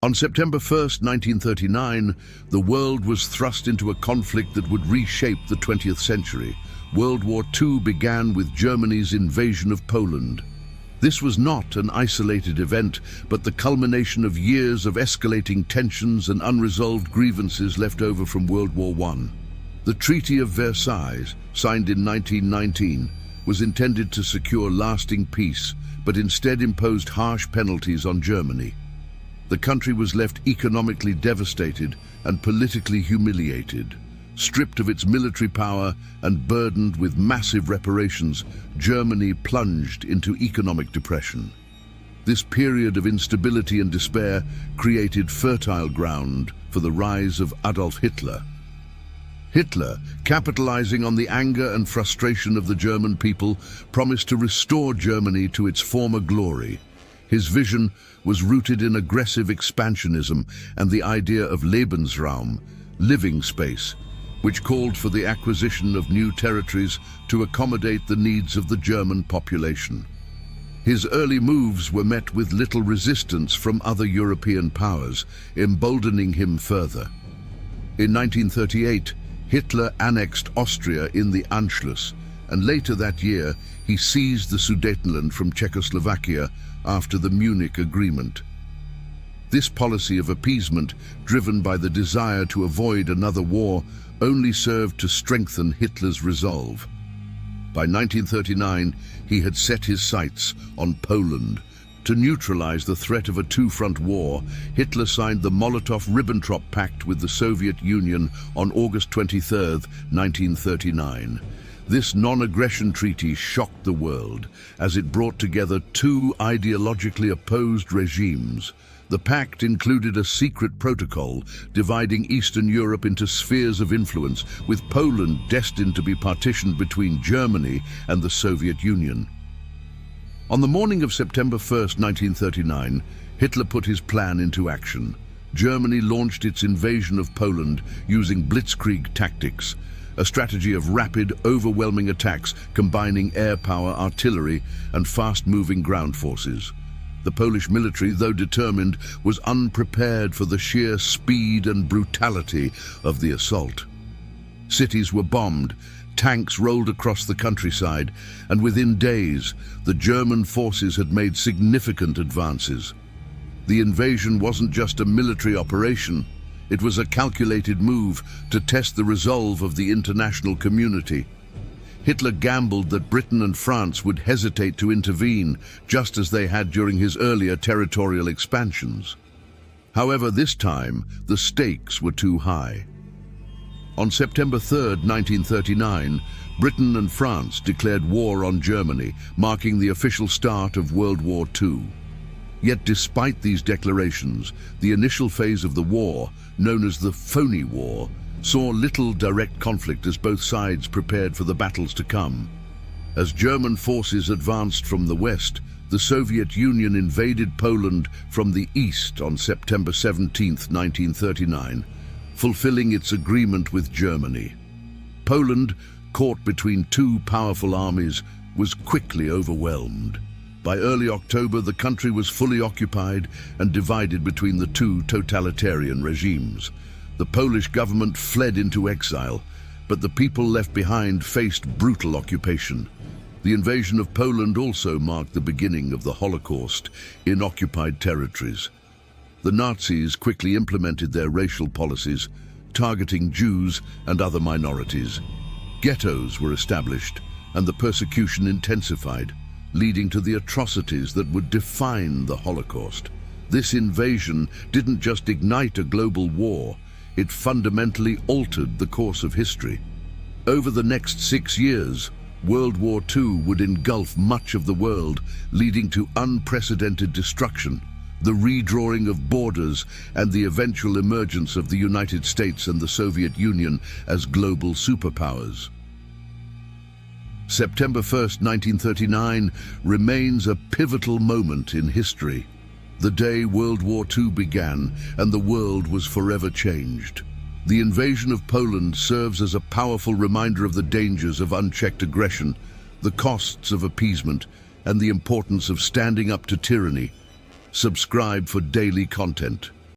On September 1st, 1939, the world was thrust into a conflict that would reshape the 20th century. World War II began with Germany's invasion of Poland. This was not an isolated event, but the culmination of years of escalating tensions and unresolved grievances left over from World War I. The Treaty of Versailles, signed in 1919, was intended to secure lasting peace, but instead imposed harsh penalties on Germany. The country was left economically devastated and politically humiliated. Stripped of its military power and burdened with massive reparations, Germany plunged into economic depression. This period of instability and despair created fertile ground for the rise of Adolf Hitler. Hitler, capitalizing on the anger and frustration of the German people, promised to restore Germany to its former glory. His vision was rooted in aggressive expansionism and the idea of Lebensraum, living space, which called for the acquisition of new territories to accommodate the needs of the German population. His early moves were met with little resistance from other European powers, emboldening him further. In 1938, Hitler annexed Austria in the Anschluss, and later that year he seized the Sudetenland from Czechoslovakia after the Munich Agreement. This policy of appeasement, driven by the desire to avoid another war, only served to strengthen Hitler's resolve. By 1939, he had set his sights on Poland. To neutralize the threat of a two-front war, Hitler signed the Molotov-Ribbentrop Pact with the Soviet Union on August 23, 1939. This non-aggression treaty shocked the world, as it brought together two ideologically opposed regimes. The pact included a secret protocol dividing Eastern Europe into spheres of influence, with Poland destined to be partitioned between Germany and the Soviet Union. On the morning of September 1, 1939, Hitler put his plan into action. Germany launched its invasion of Poland using blitzkrieg tactics, a strategy of rapid, overwhelming attacks combining air power, artillery, and fast-moving ground forces. The Polish military, though determined, was unprepared for the sheer speed and brutality of the assault. Cities were bombed, tanks rolled across the countryside, and within days, the German forces had made significant advances. The invasion wasn't just a military operation. It was a calculated move to test the resolve of the international community. Hitler gambled that Britain and France would hesitate to intervene, just as they had during his earlier territorial expansions. However, this time, the stakes were too high. On September 3, 1939, Britain and France declared war on Germany, marking the official start of World War II. Yet despite these declarations, the initial phase of the war, known as the Phony War, saw little direct conflict as both sides prepared for the battles to come. As German forces advanced from the west, the Soviet Union invaded Poland from the east on September 17, 1939, fulfilling its agreement with Germany. Poland, caught between two powerful armies, was quickly overwhelmed. By early October, the country was fully occupied and divided between the two totalitarian regimes. The Polish government fled into exile, but the people left behind faced brutal occupation. The invasion of Poland also marked the beginning of the Holocaust in occupied territories. The Nazis quickly implemented their racial policies, targeting Jews and other minorities. Ghettos were established, and the persecution intensified, leading to the atrocities that would define the Holocaust. This invasion didn't just ignite a global war, it fundamentally altered the course of history. Over the next 6 years, World War II would engulf much of the world, leading to unprecedented destruction, the redrawing of borders, and the eventual emergence of the United States and the Soviet Union as global superpowers. September 1, 1939, remains a pivotal moment in history. The day World War II began and the world was forever changed. The invasion of Poland serves as a powerful reminder of the dangers of unchecked aggression, the costs of appeasement, and the importance of standing up to tyranny. Subscribe for daily content.